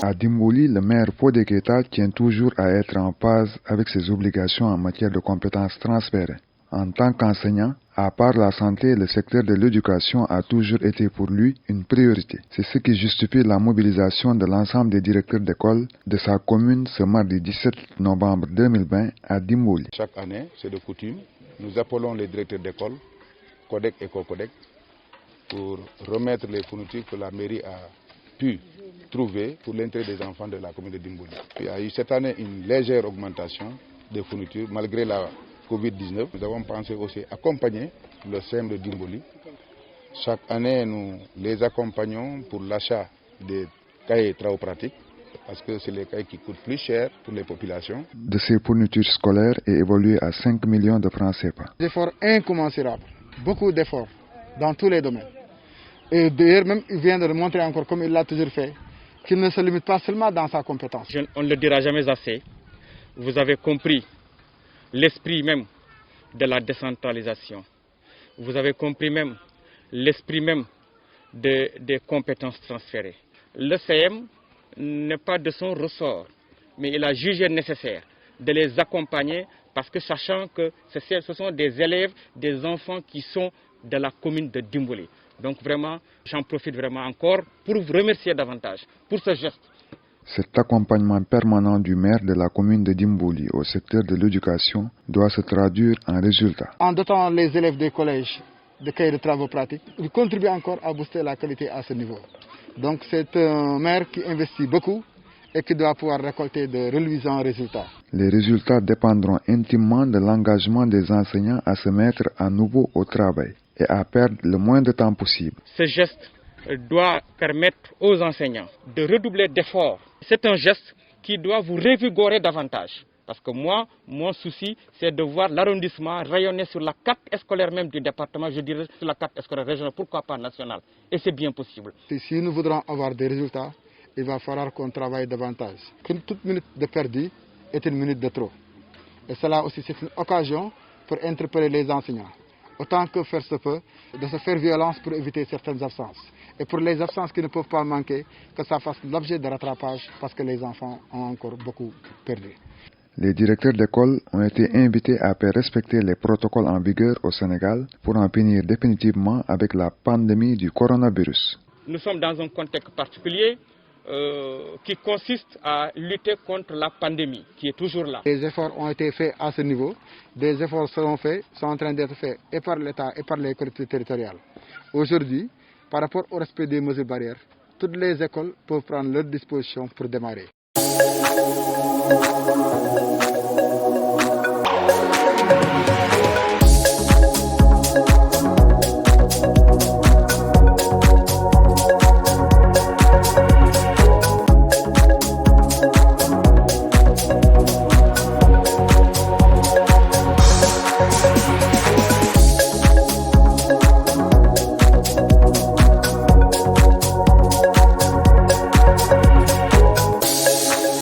À Dimboli, le maire Fodé Keita tient toujours à être en phase avec ses obligations en matière de compétences transférées. En tant qu'enseignant, à part la santé, le secteur de l'éducation a toujours été pour lui une priorité. C'est ce qui justifie la mobilisation de l'ensemble des directeurs d'école de sa commune ce mardi 17 novembre 2020 à Dimboli. Chaque année, c'est de coutume, nous appelons les directeurs d'école, CODEC et co-CODEC, pour remettre les fournitures que la mairie a pu trouver pour l'entrée des enfants de la commune de Dimboli. Il y a eu cette année une légère augmentation des fournitures malgré la Covid-19. Nous avons pensé aussi accompagner le CEM de Dimboli. Chaque année, nous les accompagnons pour l'achat des cahiers travaux pratiques parce que c'est les cahiers qui coûtent plus cher pour les populations. De ces fournitures scolaires est évalué à 5 millions de francs CFA. Des efforts incommensurables, beaucoup d'efforts dans tous les domaines. Et d'ailleurs, même il vient de le montrer encore comme il l'a toujours fait, qu'il ne se limite pas seulement dans sa compétence. On ne le dira jamais assez. Vous avez compris l'esprit même de la décentralisation. Vous avez compris même l'esprit même des compétences transférées. Le CM n'est pas de son ressort, mais il a jugé nécessaire de les accompagner parce que sachant que ce sont des élèves, des enfants qui sont de la commune de Dimboli. Donc vraiment, j'en profite vraiment encore pour vous remercier davantage pour ce geste. Cet accompagnement permanent du maire de la commune de Dimboli au secteur de l'éducation doit se traduire en résultats. En dotant les élèves des collèges de cahiers de travaux pratiques, il contribue encore à booster la qualité à ce niveau. Donc c'est un maire qui investit beaucoup et qui doit pouvoir récolter de reluisants résultats. Les résultats dépendront intimement de l'engagement des enseignants à se mettre à nouveau au travail et à perdre le moins de temps possible. Ce geste doit permettre aux enseignants de redoubler d'efforts. C'est un geste qui doit vous revigorer davantage. Parce que moi, mon souci, c'est de voir l'arrondissement rayonner sur la carte scolaire même du département, je dirais sur la carte scolaire régionale, pourquoi pas nationale. Et c'est bien possible. Si nous voudrons avoir des résultats, il va falloir qu'on travaille davantage. Toute minute de perdu est une minute de trop. Et cela aussi, c'est une occasion pour interpeller les enseignants. Autant que faire se peut, de se faire violence pour éviter certaines absences. Et pour les absences qui ne peuvent pas manquer, que ça fasse l'objet de rattrapage parce que les enfants ont encore beaucoup perdu. Les directeurs d'école ont été invités à faire respecter les protocoles en vigueur au Sénégal pour en finir définitivement avec la pandémie du coronavirus. Nous sommes dans un contexte particulier qui consiste à lutter contre la pandémie, qui est toujours là. Les efforts ont été faits à ce niveau. Des efforts sont en train d'être faits et par l'État et par les collectivités territoriales. Aujourd'hui, par rapport au respect des mesures barrières, toutes les écoles peuvent prendre leurs dispositions pour démarrer.